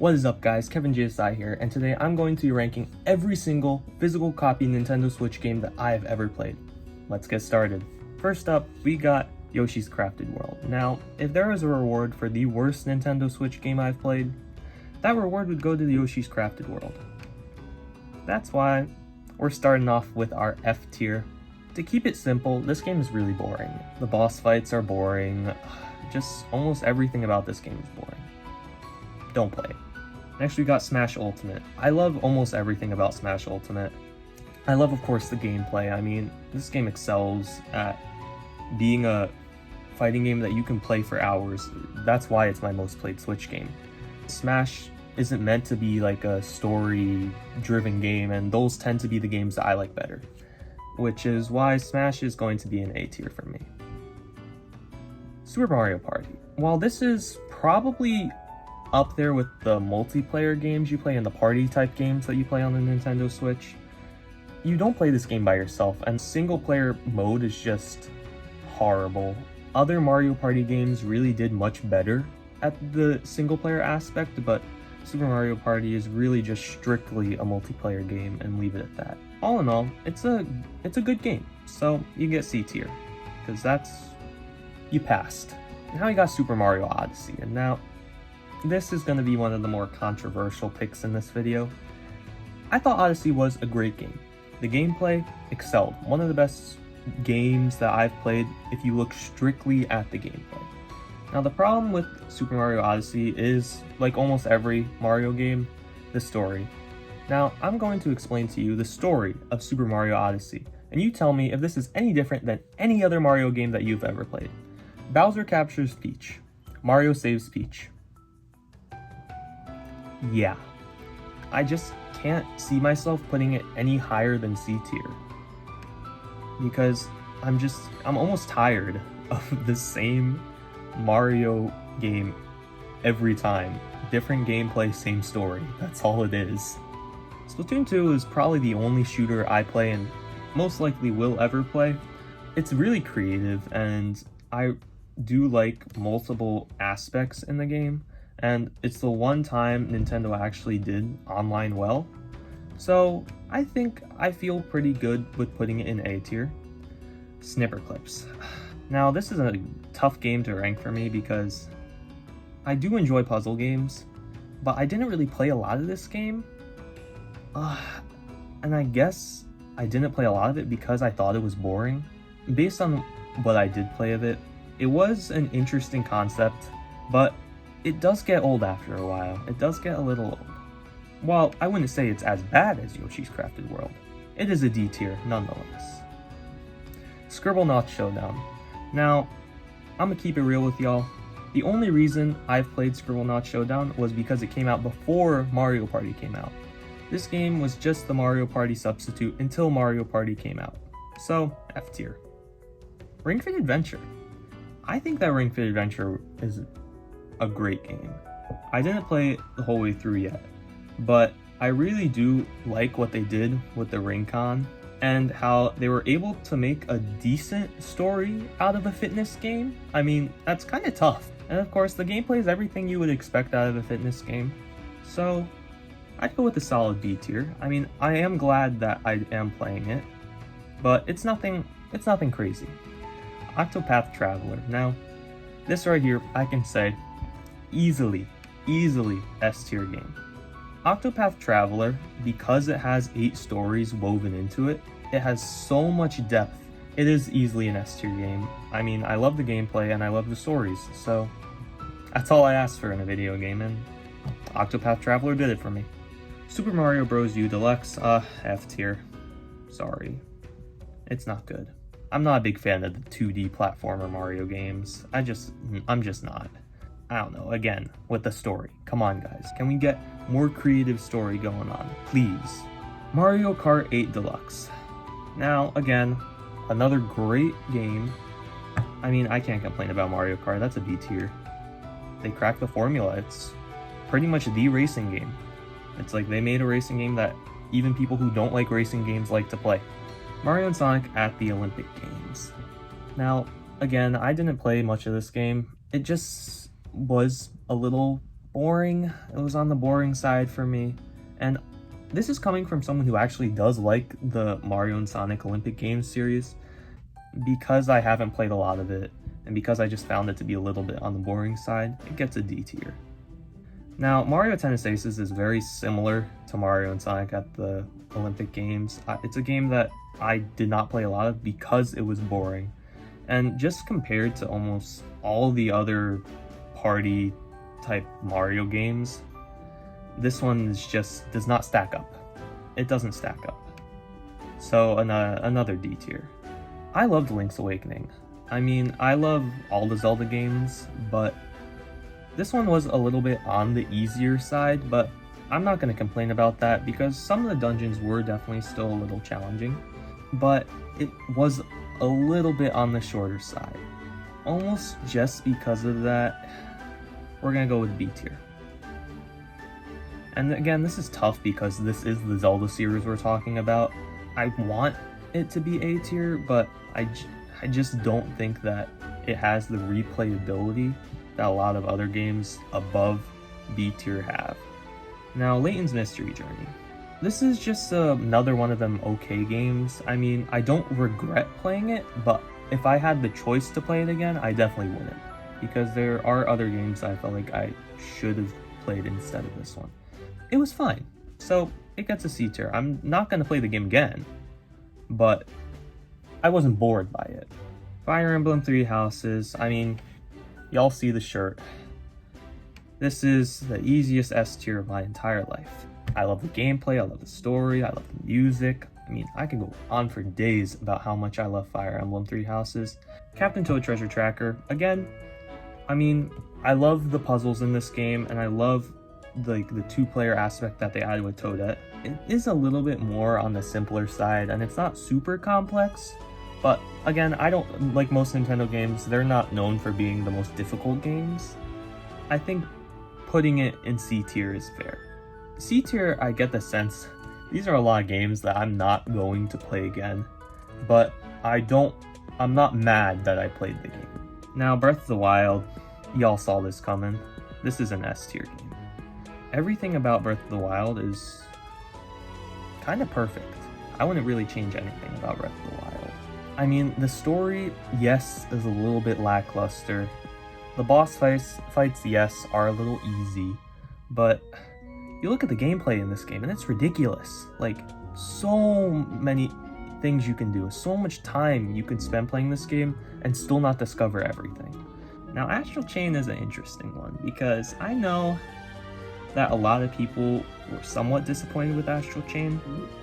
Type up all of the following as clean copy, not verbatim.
What is up guys, KevinJSI here, and today I'm going to be ranking every single physical copy Nintendo Switch game that I have ever played. Let's get started. First up, we got Yoshi's Crafted World. Now, if there is a reward for the worst Nintendo Switch game I've played, that reward would go to the Yoshi's Crafted World. That's why we're starting off with our F tier. To keep it simple, this game is really boring. The boss fights are boring, just almost everything about this game is boring. Don't play it. Next we got Smash Ultimate. I love almost everything about Smash Ultimate. I love, of course, the gameplay. I mean, this game excels at being a fighting game that you can play for hours. That's why it's my most played Switch game. Smash isn't meant to be like a story-driven game, and those tend to be the games that I like better. Which is why Smash is going to be an A tier for me. Super Mario Party. While this is probably up there with the multiplayer games you play and the party type games that you play on the Nintendo Switch, you don't play this game by yourself, and single player mode is just horrible. Other Mario Party games really did much better at the single player aspect, but Super Mario Party is really just strictly a multiplayer game, and leave it at that. All in all, it's a good game, so you get C tier, because you passed. Now you got Super Mario Odyssey, and now this is going to be one of the more controversial picks in this video. I thought Odyssey was a great game. The gameplay excelled. One of the best games that I've played if you look strictly at the gameplay. Now the problem with Super Mario Odyssey is, like almost every Mario game, the story. Now I'm going to explain to you the story of Super Mario Odyssey, and you tell me if this is any different than any other Mario game that you've ever played. Bowser captures Peach. Mario saves Peach. Yeah, I just can't see myself putting it any higher than C tier, because I'm almost tired of the same Mario game every time. Different gameplay, same story. That's all it is. Splatoon 2 is probably the only shooter I play and most likely will ever play. It's really creative, and I do like multiple aspects in the game. And it's the one time Nintendo actually did online well. So I think I feel pretty good with putting it in A tier. Snipper Clips. Now this is a tough game to rank for me because I do enjoy puzzle games, but I didn't really play a lot of this game. And I guess I didn't play a lot of it because I thought it was boring. Based on what I did play of it, it was an interesting concept, but it does get old after a while. It does get a little old. While I wouldn't say it's as bad as Yoshi's Crafted World, it is a D tier nonetheless. Scribblenauts Showdown. Now, I'm gonna keep it real with y'all. The only reason I've played Scribblenauts Showdown was because it came out before Mario Party came out. This game was just the Mario Party substitute until Mario Party came out. So, F tier. Ring Fit Adventure. I think that Ring Fit Adventure is a great game. I didn't play it the whole way through yet, but I really do like what they did with the Ring Con and how they were able to make a decent story out of a fitness game. I mean, that's kind of tough. And of course, the gameplay is everything you would expect out of a fitness game. So I'd go with a solid B tier. I mean, I am glad that I am playing it, but it's nothing crazy. Octopath Traveler. Now, this right here, I can say, easily S tier game. Octopath Traveler, because it has 8 stories woven into it, it has so much depth. It is easily an S tier game. I mean, I love the gameplay and I love the stories, so that's all I asked for in a video game, and Octopath Traveler did it for me. Super Mario Bros. U Deluxe, F tier. Sorry. It's not good. I'm not a big fan of the 2D platformer Mario games. I'm just not. I don't know, again, with the story. Come on guys, can we get more creative story going on, please? Mario Kart 8 Deluxe. Now, again, another great game. I mean, I can't complain about Mario Kart, that's a B tier. They cracked the formula, it's pretty much the racing game. It's like they made a racing game that even people who don't like racing games like to play. Mario and Sonic at the Olympic Games. Now, again, I didn't play much of this game. It just was a little boring. It was on the boring side for me. And this is coming from someone who actually does like the Mario and Sonic Olympic Games series. Because I haven't played a lot of it, and because I just found it to be a little bit on the boring side, it gets a D tier. Now, Mario Tennis Aces is very similar to Mario and Sonic at the Olympic Games. It's a game that I did not play a lot of because it was boring. And just compared to almost all the other party type Mario games, this one is just does not stack up. It doesn't stack up. So another D tier. I loved Link's Awakening. I mean, I love all the Zelda games, but this one was a little bit on the easier side, but I'm not going to complain about that because some of the dungeons were definitely still a little challenging, but it was a little bit on the shorter side. Almost just because of that, we're going to go with B tier. And again, this is tough because this is the Zelda series we're talking about. I want it to be A tier, but I just don't think that it has the replayability that a lot of other games above B tier have. Now, Layton's Mystery Journey. This is just another one of them okay games. I mean, I don't regret playing it, but if I had the choice to play it again, I definitely wouldn't. Because there are other games I felt like I should have played instead of this one. It was fine, so it gets a C tier. I'm not going to play the game again, but I wasn't bored by it. Fire Emblem Three Houses, I mean, y'all see the shirt. This is the easiest S tier of my entire life. I love the gameplay, I love the story, I love the music. I mean, I can go on for days about how much I love Fire Emblem Three Houses. Captain Toad Treasure Tracker, again, I mean, I love the puzzles in this game, and I love the two-player aspect that they added with Toadette. It is a little bit more on the simpler side, and it's not super complex, but again, I don't, like most Nintendo games, they're not known for being the most difficult games. I think putting it in C tier is fair. C tier, I get the sense, these are a lot of games that I'm not going to play again, but I'm not mad that I played the game. Now, Breath of the Wild, y'all saw this coming. This is an S tier game. Everything about Breath of the Wild is kind of perfect. I wouldn't really change anything about Breath of the Wild. I mean, the story, yes, is a little bit lackluster. The boss fights, yes, are a little easy, but you look at the gameplay in this game and it's ridiculous. Like, so many things you can do, so much time you can spend playing this game and still not discover everything. Now, Astral Chain is an interesting one because I know that a lot of people were somewhat disappointed with Astral Chain.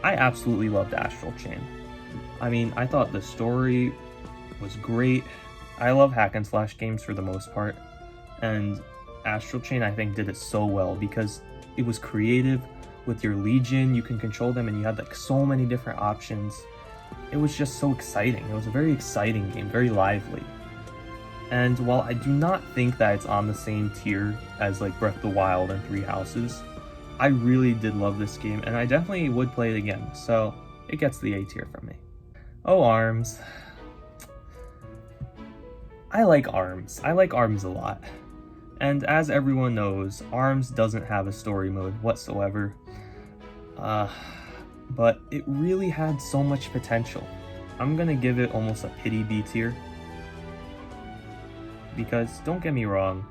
I absolutely loved Astral Chain. I mean, I thought the story was great. I love hack and slash games for the most part, and Astral Chain I think did it so well because it was creative. With your Legion, you can control them and you had like so many different options. It was just so exciting. It was a very exciting game, very lively. And while I do not think that it's on the same tier as like Breath of the Wild and Three Houses, I really did love this game and I definitely would play it again, so it gets the A tier from me. Oh, ARMS. I like ARMS. I like ARMS a lot. And as everyone knows, ARMS doesn't have a story mode whatsoever. But it really had so much potential. I'm gonna give it almost a pity B tier. Because, don't get me wrong,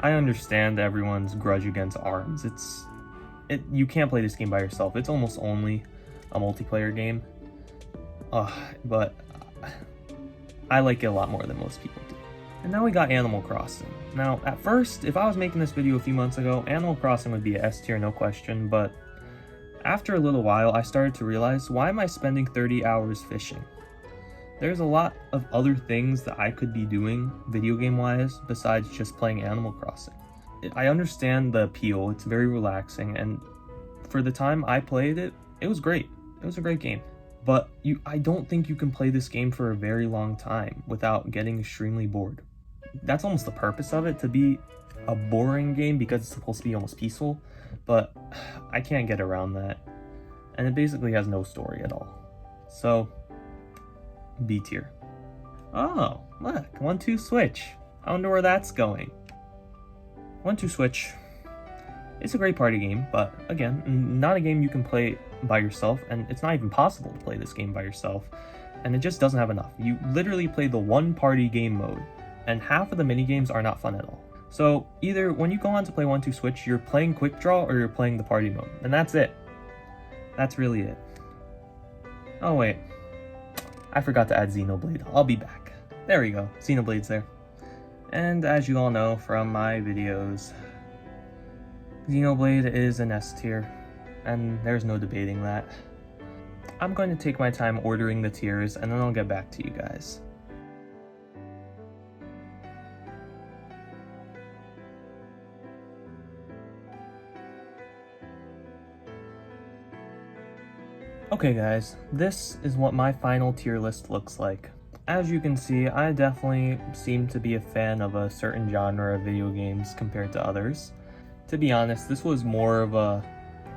I understand everyone's grudge against ARMS. You can't play this game by yourself. It's almost only a multiplayer game. But I like it a lot more than most people do. And now we got Animal Crossing. Now, at first, if I was making this video a few months ago, Animal Crossing would be a S tier, no question, but after a little while, I started to realize, why am I spending 30 hours fishing? There's a lot of other things that I could be doing, video game-wise, besides just playing Animal Crossing. I understand the appeal, it's very relaxing, and for the time I played it, it was great. It was a great game. But I don't think you can play this game for a very long time without getting extremely bored. That's almost the purpose of it, to be a boring game because it's supposed to be almost peaceful, but I can't get around that. And it basically has no story at all. So, B tier. Oh, look, 1-2 switch. I wonder where that's going. 1-2 Switch. It's a great party game, but again, not a game you can play by yourself, and it's not even possible to play this game by yourself, and it just doesn't have enough. You literally play the one party game mode, and half of the mini games are not fun at all. So either when you go on to play 1-2 Switch, you're playing Quick Draw or you're playing the party mode, and that's it. That's really it. Oh wait, I forgot to add Xenoblade. I'll be back. There we go, Xenoblade's there. And as you all know from my videos, Xenoblade is an S tier, and there's no debating that. I'm going to take my time ordering the tiers, and then I'll get back to you guys. Okay guys, this is what my final tier list looks like. As you can see, I definitely seem to be a fan of a certain genre of video games compared to others. To be honest, this was more of a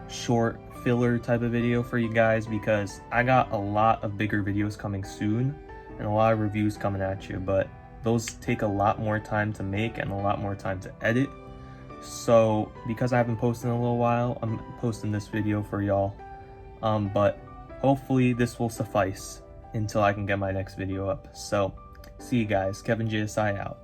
short filler type of video for you guys because I got a lot of bigger videos coming soon and a lot of reviews coming at you, but those take a lot more time to make and a lot more time to edit. So because I haven't posted in a little while, I'm posting this video for y'all. But hopefully this will suffice until I can get my next video up. So see you guys, KevinJSI out.